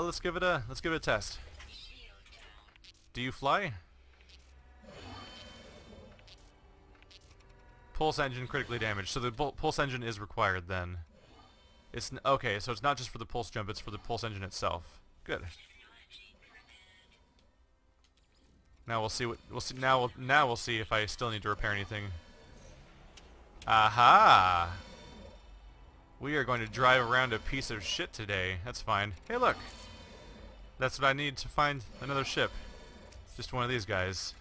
let's give it a test. Do you fly? Pulse engine critically damaged. So the pulse engine is required then. Okay, so it's not just for the pulse jump, it's for the pulse engine itself. Good. Now we'll see now we'll see if I still need to repair anything. Aha! We are going to drive around a piece of shit today. That's fine. Hey, look. That's what I need to find another ship. Just one of these guys.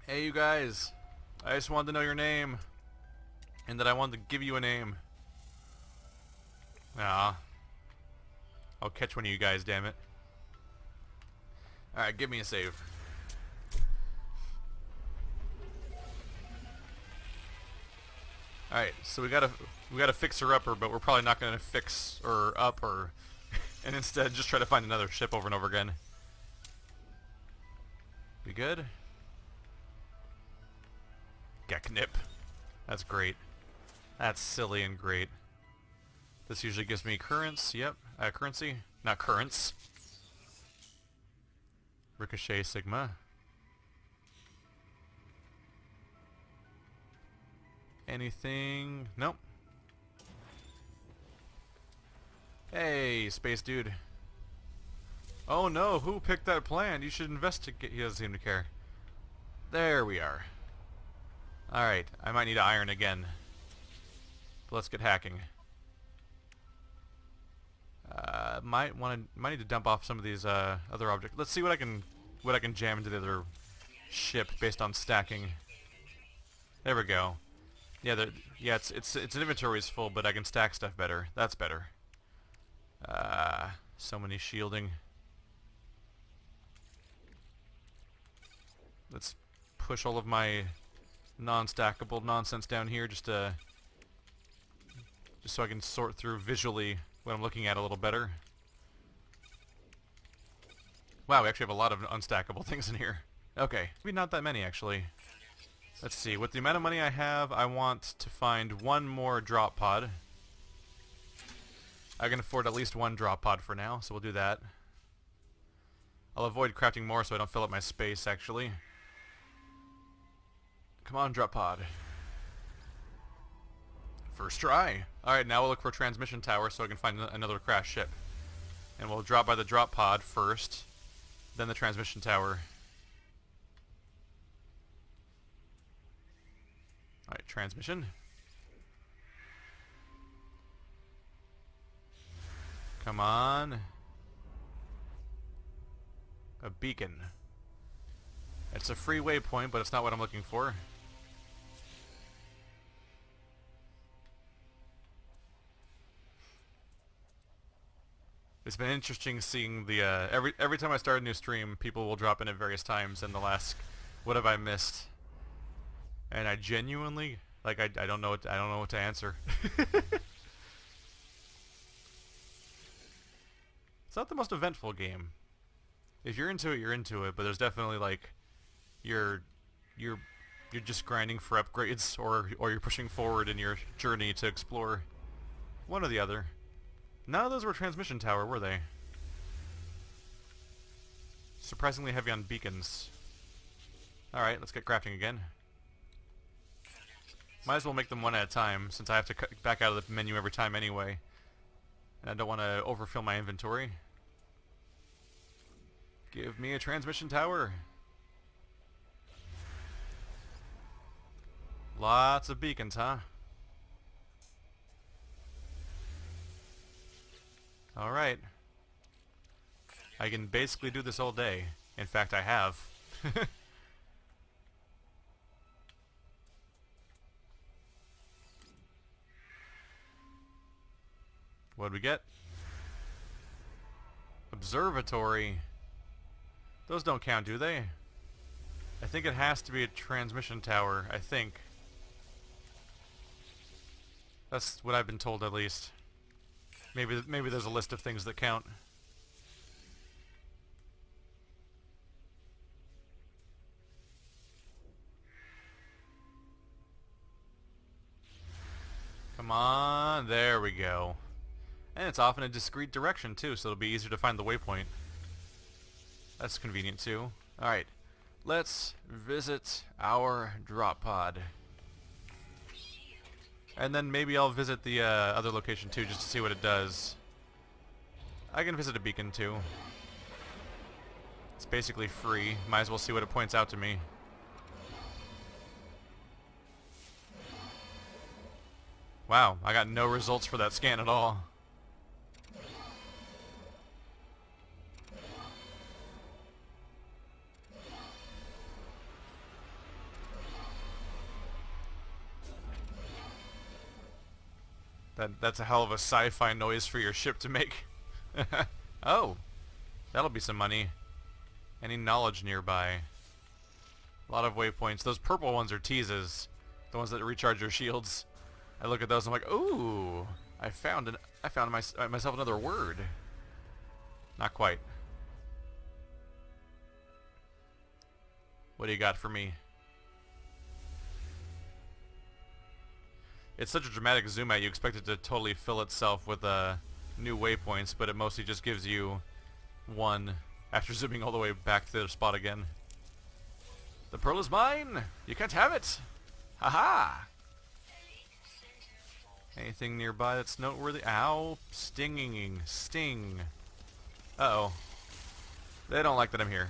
Hey, you guys. I just wanted to know your name. And that I wanted to give you a name. Ah. I'll catch one of you guys, damn it. Alright, give me a save. Alright, so we gotta fix her upper, but we're probably not gonna fix her up or and instead just try to find another ship over and over again. We good? Geknip. That's great. That's silly and great. This usually gives me currents. Yep. Currency. Not currents. Ricochet Sigma. Anything? Nope. Hey, space dude. Oh no, who picked that plan? You should investigate. He doesn't seem to care. There we are. Alright, I might need to iron again. But let's get hacking. Might need to dump off some of these other objects. Let's see what I can jam into the other ship based on stacking. There we go. Yeah, its inventory is full, but I can stack stuff better. That's better. So many shielding. Let's push all of my non-stackable nonsense down here just so I can sort through visually what I'm looking at a little better. Wow, we actually have a lot of unstackable things in here. Okay, maybe not that many actually. Let's see, with the amount of money I have, I want to find one more drop pod. I can afford at least one drop pod for now, so we'll do that. I'll avoid crafting more so I don't fill up my space actually. Come on, drop pod. First try. Alright, now we'll look for a transmission tower so I can find another crashed ship. And we'll drop by the drop pod first, then the transmission tower. Alright, transmission. Come on. A beacon. It's a free waypoint, but it's not what I'm looking for. It's been interesting seeing the every time I start a new stream, people will drop in at various times and they'll ask, "What have I missed?" And I genuinely, like, I don't know what to answer. It's not the most eventful game. If you're into it, you're into it. But there's definitely like, you're just grinding for upgrades, or you're pushing forward in your journey to explore. One or the other. None of those were transmission tower, were they? Surprisingly heavy on beacons. Alright, let's get crafting again. Might as well make them one at a time, since I have to back out of the menu every time anyway. And I don't want to overfill my inventory. Give me a transmission tower. Lots of beacons, huh? Alright. I can basically do this all day. In fact, I have. What'd we get? Observatory. Those don't count, do they? I think it has to be a transmission tower, I think. That's what I've been told, at least. Maybe there's a list of things that count. on. There we go. And it's off in a discrete direction, too, so it'll be easier to find the waypoint. That's convenient, too. Alright. Let's visit our drop pod. And then maybe I'll visit the other location, too, just to see what it does. I can visit a beacon, too. It's basically free. Might as well see what it points out to me. Wow, I got no results for that scan at all. That's a hell of a sci-fi noise for your ship to make. Oh, that'll be some money. Any knowledge nearby? A lot of waypoints. Those purple ones are teases. The ones that recharge your shields. I look at those and I'm like, ooh, I found myself another word. Not quite. What do you got for me? It's such a dramatic zoom out, you expect it to totally fill itself with new waypoints, but it mostly just gives you one after zooming all the way back to the spot again. The pearl is mine! You can't have it! Haha! Anything nearby that's noteworthy? Ow! Stinging. Sting. Uh-oh. They don't like that I'm here.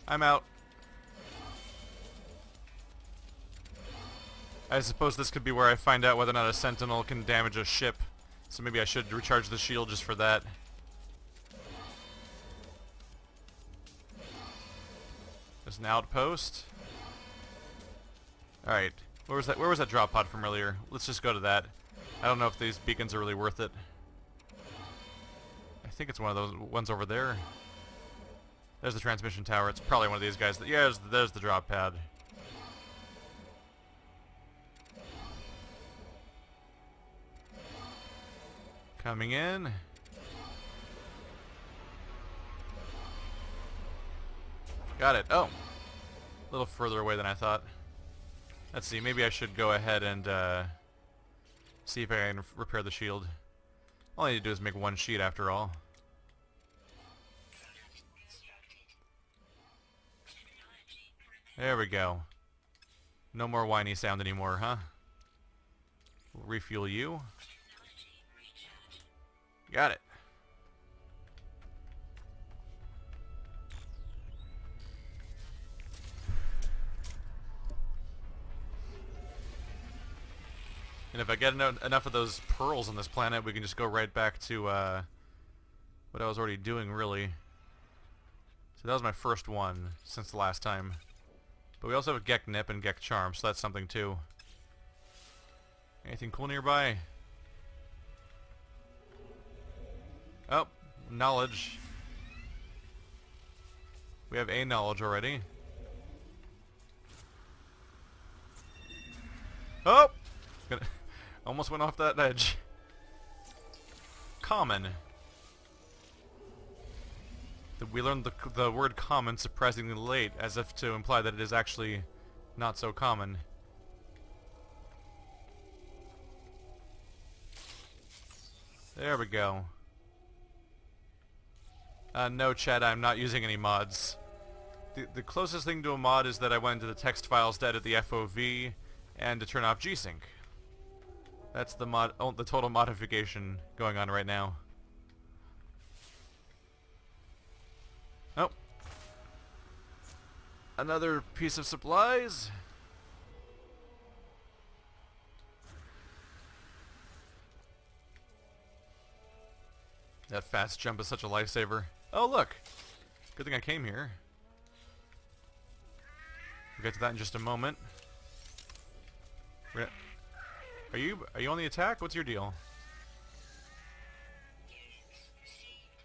I'm out. I suppose this could be where I find out whether or not a sentinel can damage a ship. So maybe I should recharge the shield just for that. There's an outpost. Alright. Where was that drop pod from earlier? Let's just go to that. I don't know if these beacons are really worth it. I think it's one of those ones over there. There's the transmission tower. It's probably one of these guys. Yeah, there's the drop pad. Coming in. Got it. Oh. A little further away than I thought. Let's see. Maybe I should go ahead and see if I can repair the shield. All I need to do is make one sheet after all. There we go. No more whiny sound anymore, huh? We'll refuel you. Got it. And if I get enough of those pearls on this planet, we can just go right back to what I was already doing, really. So that was my first one since the last time. But we also have Gek Nip and Gek Charm, so that's something too. Anything cool nearby? Oh, knowledge. We have a knowledge already. Oh! Almost went off that edge. Common. We learned the word common surprisingly late, as if to imply that it is actually not so common. There we go. No, chat, I'm not using any mods. The closest thing to a mod is that I went into the text files to edit the FOV and to turn off G-Sync. That's the the total modification going on right now. Oh. Another piece of supplies. That fast jump is such a lifesaver. Oh, look. Good thing I came here. We'll get to that in just a moment. Are you on the attack? What's your deal?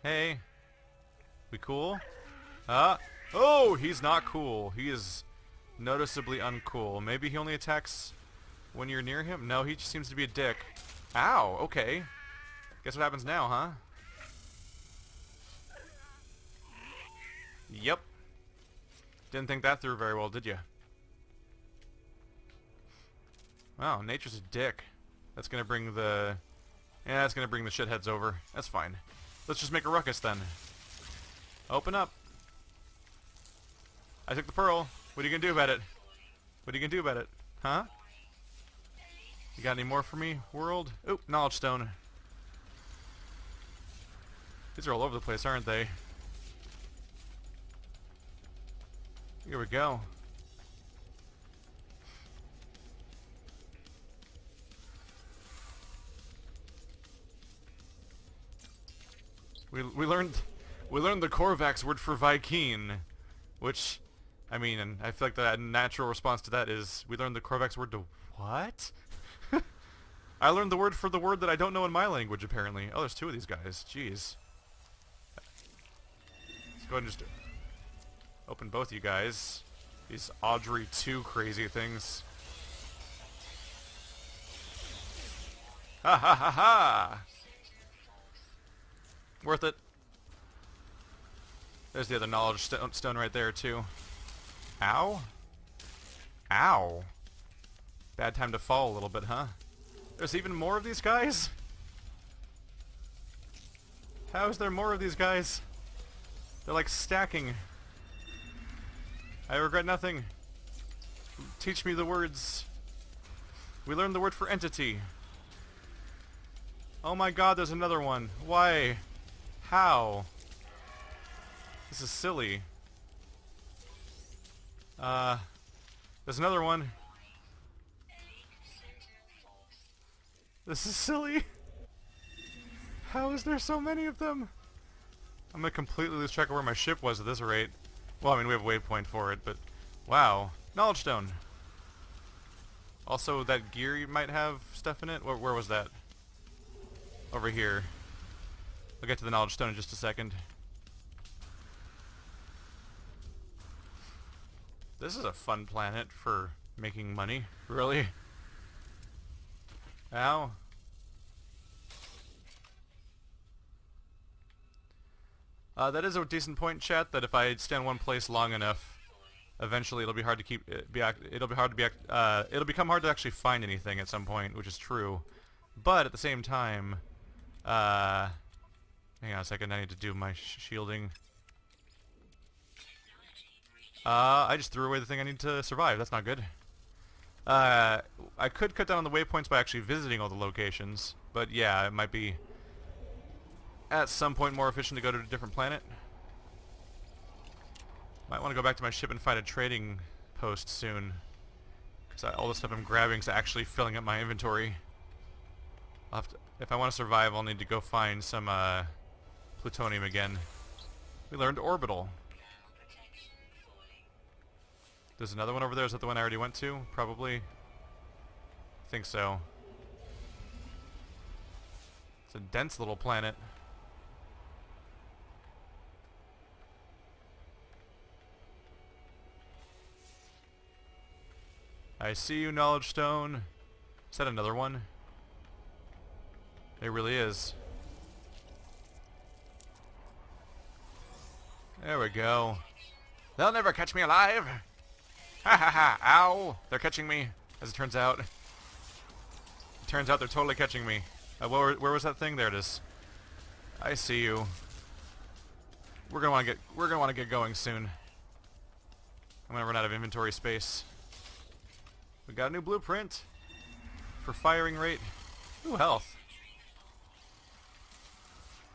Hey. We cool? Oh, he's not cool. He is noticeably uncool. Maybe he only attacks when you're near him? No, he just seems to be a dick. Ow, okay. Guess what happens now, huh? Yep. Didn't think that through very well, did you? Wow, nature's a dick. That's gonna bring the... Yeah, that's gonna bring the shitheads over. That's fine. Let's just make a ruckus then. Open up. I took the pearl. What are you gonna do about it? What are you gonna do about it? Huh? You got any more for me, world? Oop, knowledge stone. These are all over the place, aren't they? Here we go. We learned the Korvax word for Viking, which, I mean, and I feel like the natural response to that is we learned the Korvax word to what? I learned the word for the word that I don't know in my language apparently. Oh, there's two of these guys. Jeez. Let's go ahead and just open both you guys. These Audrey 2 crazy things. Ha ha ha ha! Worth it. There's the other knowledge stone right there, too. Ow? Ow. Bad time to fall a little bit, huh? There's even more of these guys? How is there more of these guys? They're like stacking. I regret nothing. Teach me the words. We learned the word for entity. Oh my god, there's another one. Why? How? This is silly. There's another one. This is silly. How is there so many of them? I'm gonna completely lose track of where my ship was at this rate. Well, I mean, we have a waypoint for it, but... Wow. Knowledge stone. Also, that gear you might have stuff in it? Where was that? Over here. We'll get to the knowledge stone in just a second. This is a fun planet for making money. Really? Ow. That is a decent point, chat, that if I stand one place long enough, eventually it'll be hard to keep... it'll become hard to actually find anything at some point, which is true. But at the same time... hang on a second, I need to do my shielding. I just threw away the thing I need to survive. That's not good. I could cut down on the waypoints by actually visiting all the locations, but yeah, it might be at some point more efficient to go to a different planet. Might want to go back to my ship and find a trading post soon, because all the stuff I'm grabbing is actually filling up my inventory. I'll have to, if I want to survive, I'll need to go find some plutonium again. We learned orbital. There's another one over there. Is that the one I already went to? Probably. I think so. It's a dense little planet. I see you, knowledge stone. Is that another one? It really is. There we go. They'll never catch me alive! Ha ha ha! Ow! They're catching me, as it turns out. It turns out they're totally catching me. Where was that thing? There it is. I see you. We're gonna want to get going soon. I'm gonna run out of inventory space. We got a new blueprint for firing rate. Ooh, health.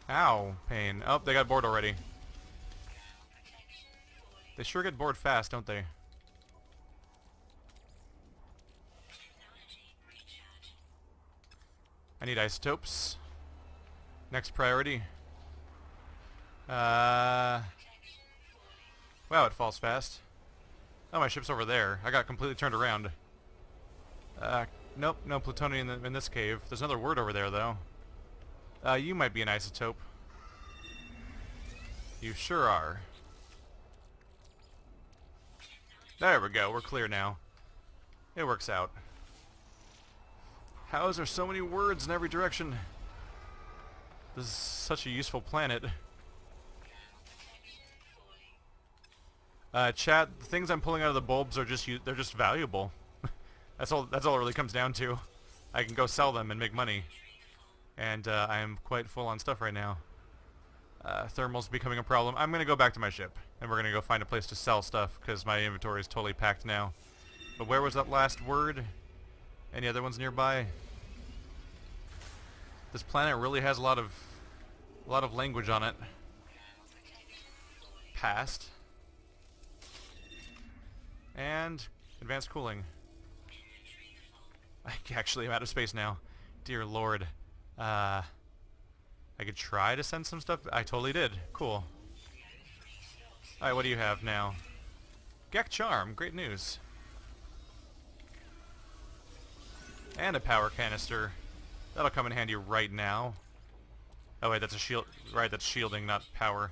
Ow, pain. Oh, they got bored already. They sure get bored fast, don't they? I need isotopes. Next priority. Wow, it falls fast. Oh, my ship's over there. I got completely turned around. Nope, no plutonium in this cave. There's another word over there, though. You might be an isotope. You sure are. There we go, we're clear now. It works out. How is there so many words in every direction? This is such a useful planet. Chat, the things I'm pulling out of the bulbs are they're just valuable. That's all it really comes down to. I can go sell them and make money. And I am quite full on stuff right now. Thermal's becoming a problem. I'm going to go back to my ship, and we're going to go find a place to sell stuff, because my inventory is totally packed now. But where was that last word? Any other ones nearby? This planet really has a lot of language on it. Past. And advanced cooling. I actually am out of space now. Dear Lord. I could try to send some stuff. I totally did. Cool. Alright, what do you have now? Gek Charm. Great news. And a power canister. That'll come in handy right now. Oh wait, that's a shield. Right, that's shielding, not power.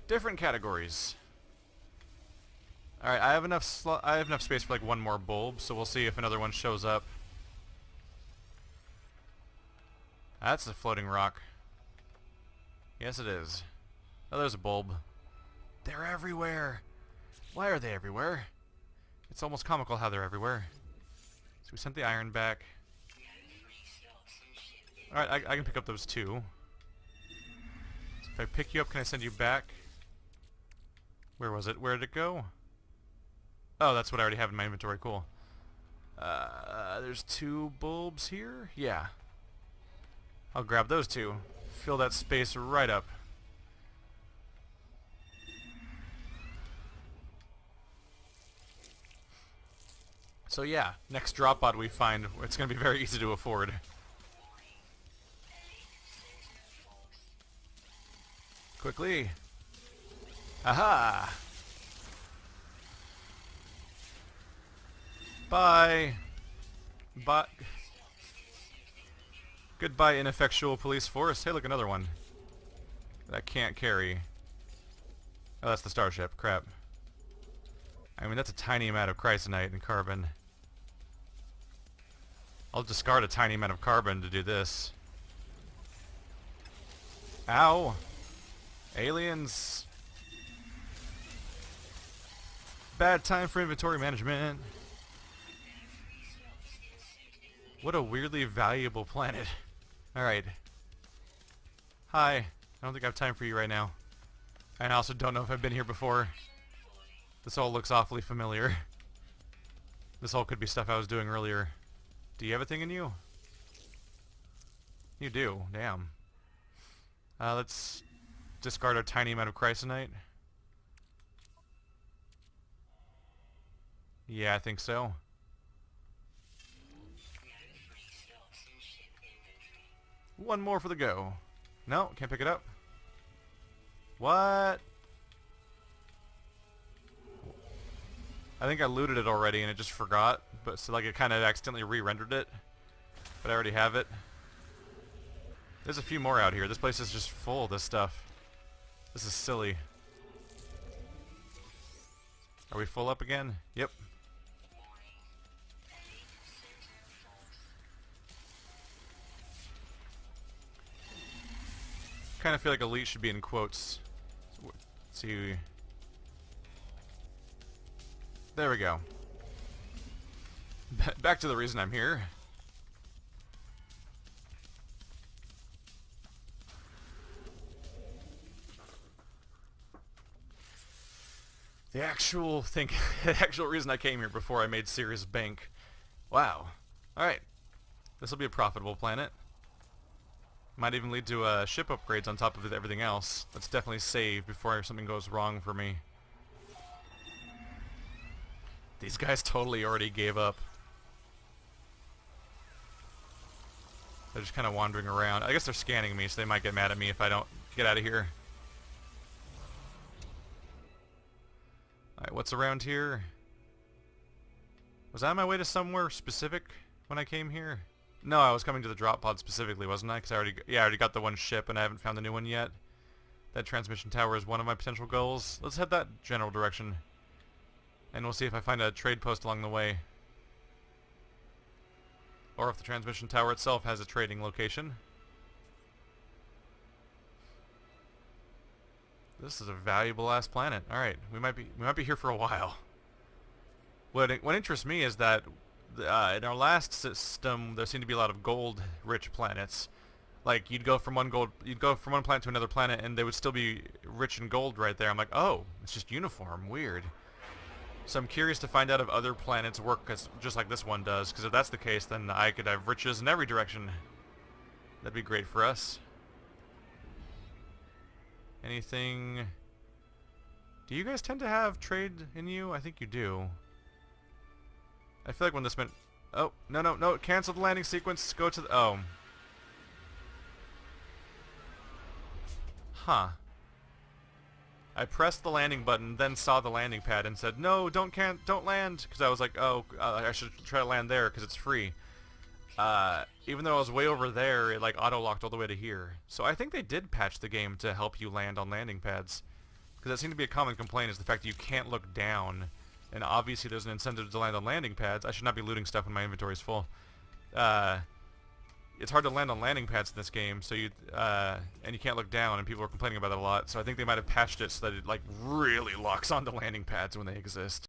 Different categories. Alright, I have enough space for like one more bulb, so we'll see if another one shows up. That's a floating rock. Yes, it is. Oh, there's a bulb. They're everywhere. Why are they everywhere? It's almost comical how they're everywhere. So we sent the iron back. Alright, I can pick up those two. So if I pick you up, can I send you back? Where was it? Where did it go? Oh, that's what I already have in my inventory. Cool. There's two bulbs here? Yeah. I'll grab those two. Fill that space right up. So yeah, next drop pod we find, it's going to be very easy to afford. Quickly. Aha! Bye! Bye. Goodbye, ineffectual police force. Hey, look, another one. That can't carry. Oh, that's the starship. Crap. I mean, that's a tiny amount of chrysonite and carbon. I'll discard a tiny amount of carbon to do this. Ow! Aliens! Bad time for inventory management. What a weirdly valuable planet. Alright. Hi. I don't think I have time for you right now. And I also don't know if I've been here before. This all looks awfully familiar. This all could be stuff I was doing earlier. Do you have a thing in you? You do. Damn. Let's discard our tiny amount of chrysonite. Yeah, I think so. One more for the go. No, can't pick it up. What? I think I looted it already and it just forgot. But so like it kind of accidentally re-rendered it. But I already have it. There's a few more out here. This place is just full of this stuff. This is silly. Are we full up again? Yep. Kind of feel like elite should be in quotes. Let's see. There we go. Back to the reason I'm here. The actual thing, the actual reason I came here before I made serious bank. Wow. Alright. This will be a profitable planet. Might even lead to ship upgrades on top of everything else. Let's definitely save before something goes wrong for me. These guys totally already gave up. They're just kind of wandering around. I guess they're scanning me, so they might get mad at me if I don't get out of here. Alright, what's around here? Was I on my way to somewhere specific when I came here? No, I was coming to the drop pod specifically, wasn't I? Because I already got the one ship and I haven't found the new one yet. That transmission tower is one of my potential goals. Let's head that general direction. And we'll see if I find a trade post along the way. Or if the transmission tower itself has a trading location. This is a valuable ass planet. All right, we might be here for a while. What interests me is that in our last system there seemed to be a lot of gold-rich planets. Like you'd go from one planet to another planet, and they would still be rich in gold right there. I'm like, oh, it's just uniform. Weird. So I'm curious to find out if other planets work just like this one does. Because if that's the case, then I could have riches in every direction. That'd be great for us. Anything? Do you guys tend to have trade in you? I think you do. I feel like when this meant... Oh, no, cancel the landing sequence, go to the... Oh. Huh. I pressed the landing button, then saw the landing pad and said, no, don't land, because I was like, oh, I should try to land there, because it's free. Even though I was way over there, it like auto-locked all the way to here. So I think they did patch the game to help you land on landing pads. Because that seemed to be a common complaint, is the fact that you can't look down. And obviously there's an incentive to land on landing pads. I should not be looting stuff when my inventory is full. It's hard to land on landing pads in this game, so and you can't look down, and people are complaining about that a lot. So I think they might have patched it so that it like really locks onto landing pads when they exist.